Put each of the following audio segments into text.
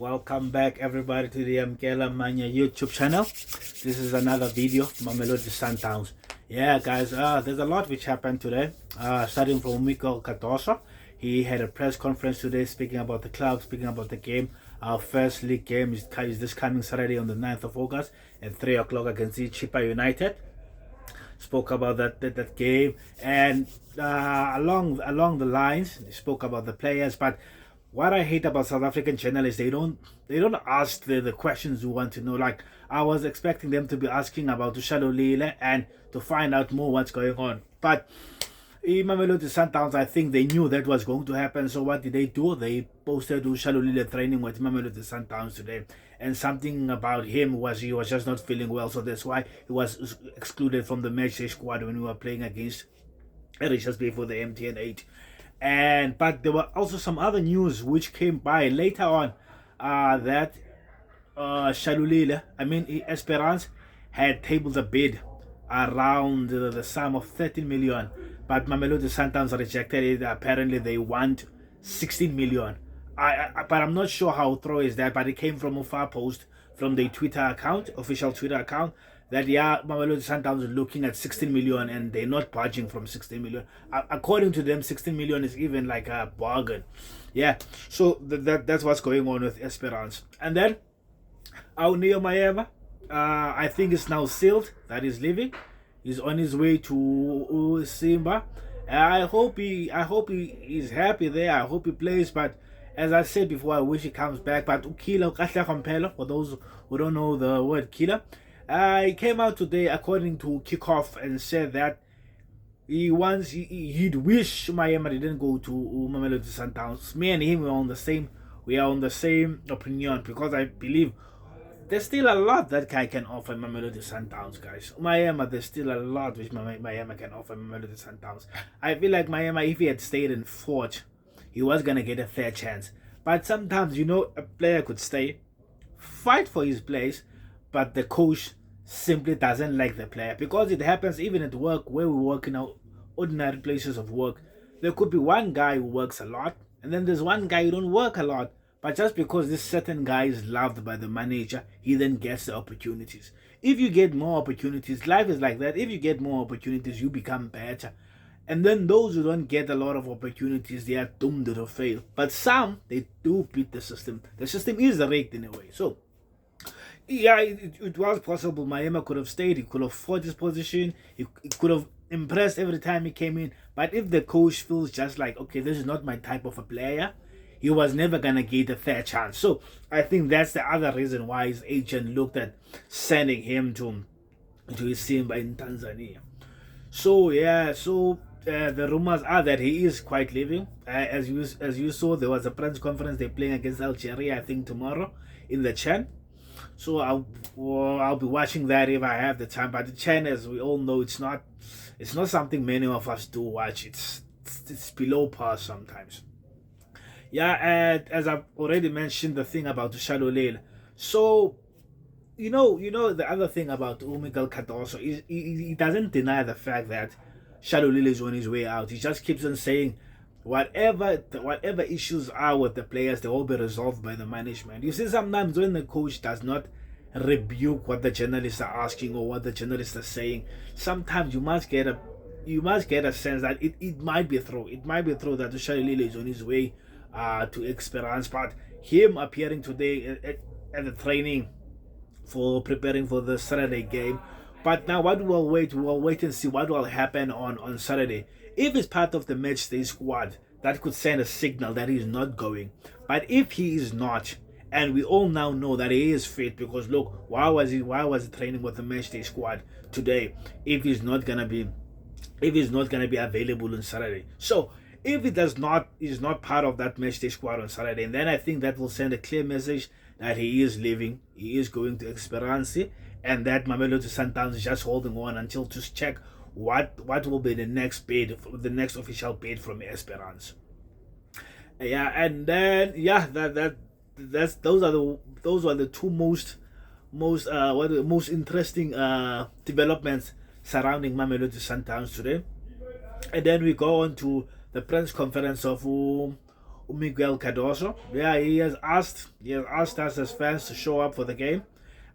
Welcome back everybody to the Mkela Manya YouTube channel. This is another video, Mamelodi Sundowns. Yeah guys, there's a lot which happened today. Starting from Mikel Cardoso. He had a press conference today speaking about the club, speaking about the game. Our first league game is this coming Saturday on the 9th of August at 3 o'clock against Chipa United. Spoke about that game, and along the lines they spoke about the players. But what I hate about South African journalists, they don't ask the questions you want to know. Like, I was expecting them to be asking about Shalulile and to find out more what's going on. But Mamelodi Sundowns, I think they knew that was going to happen. So what did they do? They posted Shalulile training with Mamelodi Sundowns today, and something about him was he was just not feeling well. So that's why he was excluded from the matchday squad when we were playing against Richards Bay for the MTN 8. But there were also some other news which came by later on, that Shalulile, Esperance, had tabled a bid around the sum of 13 million, but Mamelodi Sundowns rejected it. Apparently they want 16 million. But I'm not sure how true is that, but it came from a far post from the Twitter account, official Twitter account, that Mamelodi Sundowns are looking at 16 million and they're not budging from 16 million. According to them, 16 million is even like a bargain. Yeah, so that's what's going on with Esperance. And then our Neo Maema, I think it's now sealed that he's leaving. He's on his way to Simba. I hope he is happy there. I hope he plays. But as I said before, I wish he comes back. But Ukila, for those who don't know the word killer, he came out today according to Kickoff and said that he'd wish Maema didn't go to Mamelodi Sundowns. Me and him we are on the same opinion, because I believe there's still a lot that guy can offer Mamelodi Sundowns, guys. Maema, there's still a lot which Maema can offer Mamelodi Sundowns. I feel like Maema, if he had stayed and fought, he was gonna get a fair chance. But sometimes, a player could stay, fight for his place, but the coach simply doesn't like the player. Because it happens even at work, where we work in our ordinary places of work. There could be one guy who works a lot, and then there's one guy who don't work a lot. But just because this certain guy is loved by the manager, he then gets the opportunities. If you get more opportunities, life is like that. If you get more opportunities, you become better. And then those who don't get a lot of opportunities, they are doomed to fail. But some, they do beat the system. The system is rigged in a way. So, yeah, it was possible Maema could have stayed. He could have fought his position. He could have impressed every time he came in. But if the coach feels just like, okay, this is not my type of a player, he was never going to get a fair chance. So I think that's the other reason why his agent looked at sending him to his Simba in Tanzania. So yeah, the rumors are that he is quite leaving. As you saw, there was a press conference. They're playing against Algeria, I think, tomorrow in the Chan. So I'll be watching that if I have the time. But the Chan, as we all know, it's not something many of us do watch. It's below par sometimes. Yeah, and as I've already mentioned, the thing about Shalulile. So, the other thing about Mikel Cardoso is he doesn't deny the fact that Shalulile is on his way out. He just keeps on saying whatever issues are with the players, they will be resolved by the management. You see, sometimes when the coach does not rebuke what the journalists are asking or what the journalists are saying, sometimes you must get a sense that it might be true. It might be true that Shalulile is on his way to Esperance. But him appearing today at the training for preparing for the Saturday game. But now we'll wait and see what will happen on Saturday. If it's part of the matchday squad, that could send a signal that he's not going. But if he is not, and we all now know that he is fit, because look, why was he training with the matchday squad today if he's not gonna be available on Saturday? So if it is not part of that matchday squad on Saturday, and then I think that will send a clear message that he is leaving, he is going to Esperance, and that Mamelodi Sundowns is just holding on until to check what will be the next official bid from Esperance. Yeah, and then those are the two most interesting developments surrounding Mamelodi Sundowns today. And then we go on to the press conference of Miguel Cardoso. Yeah, he has asked us as fans to show up for the game.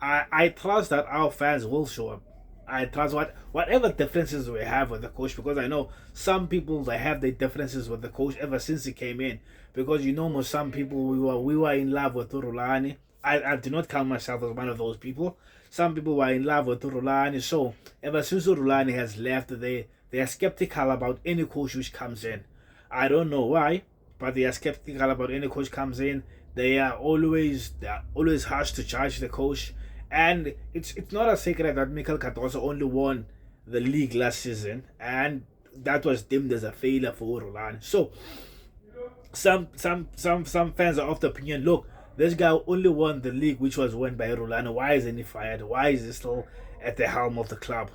I trust that our fans will show up. I trust whatever differences we have with the coach, because I know some people, they have their differences with the coach ever since he came in. Because some people, we were in love with Rulani. I do not count myself as one of those people. Some people were in love with Rulani, so ever since Rulani has left, they are skeptical about any coach which comes in. I don't know why, but they are skeptical about any coach comes in. They are always harsh to judge the coach. And it's not a secret that Mikel Cardoso only won the league last season, and that was deemed as a failure for Rulani. So some fans are of the opinion, look, this guy only won the league which was won by Rulani. Why isn't he fired? Why is he still at the helm of the club?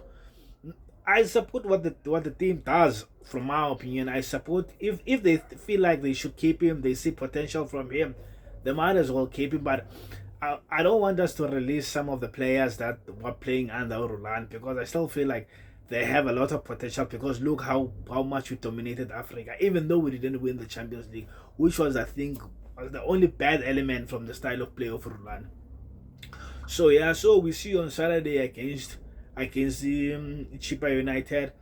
I support what the team does. From my opinion, I support if they feel like they should keep him, they see potential from him, they might as well keep him. But I don't want us to release some of the players that were playing under Rulani, because I still feel like they have a lot of potential. Because look how much we dominated Africa, even though we didn't win the Champions League, which was, I think, was the only bad element from the style of play of Rulani. So yeah, so we see on Saturday against Chippa United.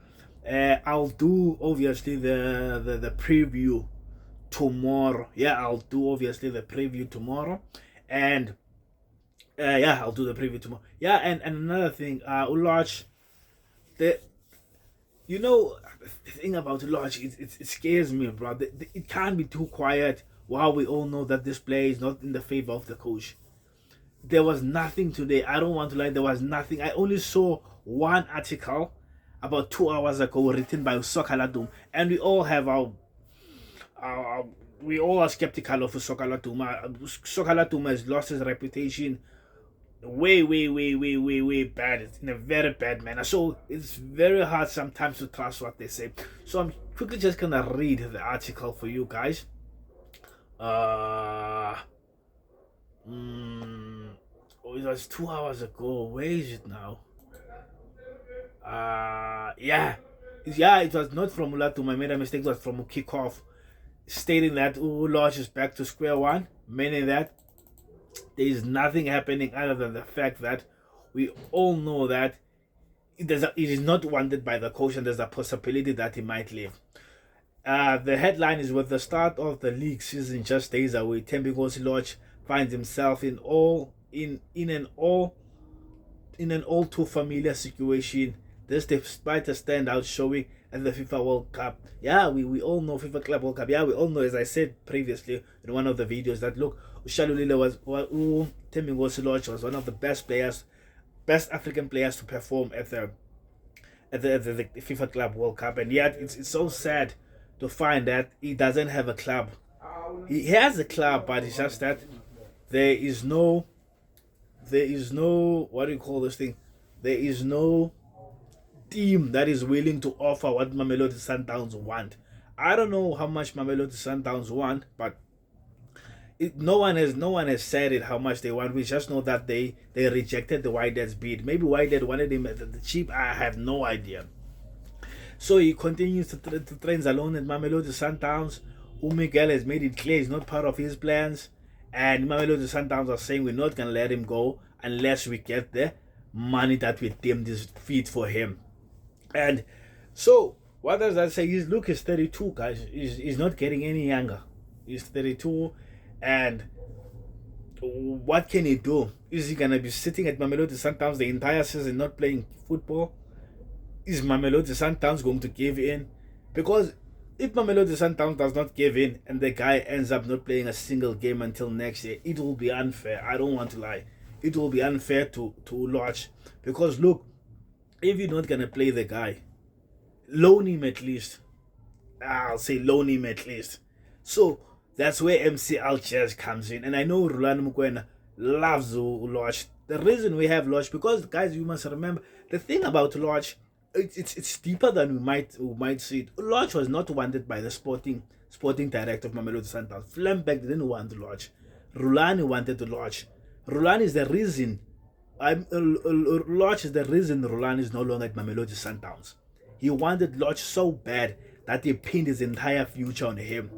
I'll do obviously the preview tomorrow. Yeah, I'll do obviously the preview tomorrow, and yeah, I'll do the preview tomorrow. Yeah, and another thing, Lorch, the thing about Lorch, it scares me, bro. It can't be too quiet while we all know that this play is not in the favor of the coach. There was nothing today. I don't want to lie, there was nothing. I only saw one article about 2 hours ago written by Sokaladum, and we all have we all are skeptical of Sokaladum. Sokaladum has lost his reputation way bad. It's in a very bad manner, so it's very hard sometimes to trust what they say. So I'm quickly just gonna read the article for you guys. It was 2 hours ago. Where is it now? Yeah, it was not from Mulatum. I made a mistake. It was from Kickoff, stating that Lorch is back to square one, meaning that there is nothing happening other than the fact that we all know that it is not wanted by the coach, and there's a possibility that he might leave. The headline is, with the start of the league season just days away, Thembinkosi Lorch finds himself in an all too familiar situation. This despite a standout showing at the FIFA World Cup. Yeah, we all know FIFA Club World Cup. Yeah, we all know, as I said previously in one of the videos, that look, Shalulile Thembinkosi Lorch was one of the best African players to perform at the FIFA Club World Cup, and yet it's so sad to find that he doesn't have a club. He has a club, but it's just that there is no what do you call this thing? There is no team that is willing to offer what Mamelodi Sundowns want. I don't know how much Mamelodi Sundowns want, but no one has said it how much they want. We just know that they rejected the Wydad's bid. Maybe Wydad wanted him at the cheap. I have no idea. So he continues to train alone at Mamelodi Sundowns. Miguel has made it clear he's not part of his plans, and Mamelodi Sundowns are saying we're not gonna let him go unless we get the money that we deemed is fit for him. And so what does that say? His look is 32, guys. He's not getting any younger. He's 32, and what can he do? Is he gonna be sitting at Mamelodi Sundowns the entire season not playing football? Is Mamelodi Sundowns going to give in? Because if Mamelodi Sundowns does not give in and the guy ends up not playing a single game until next year, it will be unfair. I don't want to lie. It will be unfair to Lorch. Because look, if you're not gonna play the guy, loan him at least. I'll say loan him at least. So that's where MC Alchez comes in. And I know Rulani Mukwena loves Lorch. The reason we have Lorch, because guys, you must remember, the thing about Lorch, it's deeper than we might see it. Lorch was not wanted by the sporting director of Mamelodi Sundowns. Flembeck didn't want Lorch. Rulani wanted Lorch. Rulani is the reason. Lorch is the reason Rulani is no longer at Mamelodi Sundowns. He wanted Lorch so bad that he pinned his entire future on him.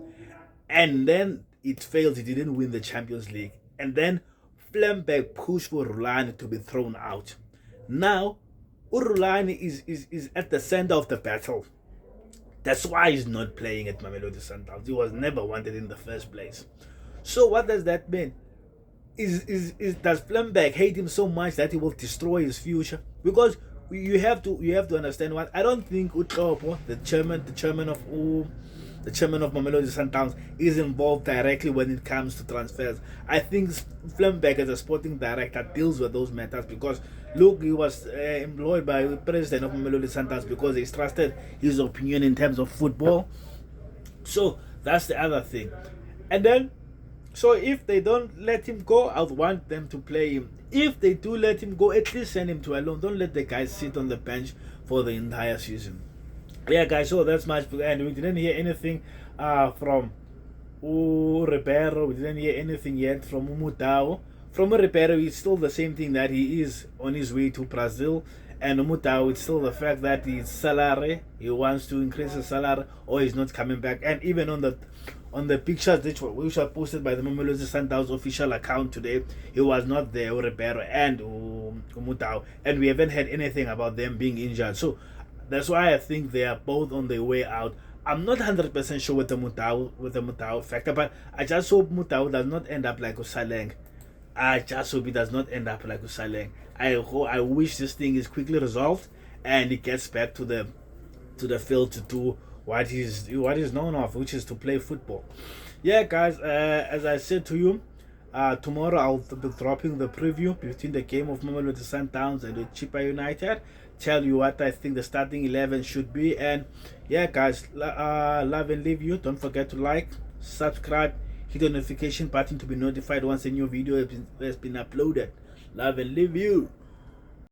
and then it failed. He didn't win the Champions League, and then Flemberg pushed for Rulani to be thrown out. Now Rulani is at the center of the battle. That's why he's not playing at Mamelodi Sundowns. He was never wanted in the first place. So what does that mean? Does Flemberg hate him so much that he will destroy his future? Because you have to understand what I don't think Utlopo, the chairman of Mamelodi Sundowns, is involved directly when it comes to transfers. I think Flemberg, as a sporting director, deals with those matters because look, he was employed by the president of Mamelodi Sundowns because he trusted his opinion in terms of football. So that's the other thing. And then, so if they don't let him go, I would want them to play him. If they do let him go, at least send him to a loan. Don't let the guy sit on the bench for the entire season. Yeah, guys, so that's much. And we didn't hear anything from Ribiero. We didn't hear anything yet from Mudau. From Ribiero, it's still the same thing, that he is on his way to Brazil. And Mudau, it's still the fact that his salary, he wants to increase his salary, or he's not coming back. And even on the pictures which were posted by the Mamelodi Sundowns official account today, he was not there, Ribiero and Mudau, and we haven't heard anything about them being injured. So that's why I think they are both on their way out. I'm not 100% sure with the Mudau factor, but I just hope Mudau does not end up like Saleng. I just hope it does not end up like Saleng. I wish this thing is quickly resolved and it gets back to the field to do what he's known of, which is to play football. Yeah, guys, as I said to you, tomorrow I'll be dropping the preview between the game of Mamelodi Sundowns and the Chippa United. Tell you what I think the starting 11 should be. And yeah, guys, love and leave you. Don't forget to like, subscribe, hit the notification button to be notified once a new video has been uploaded. Love and leave you.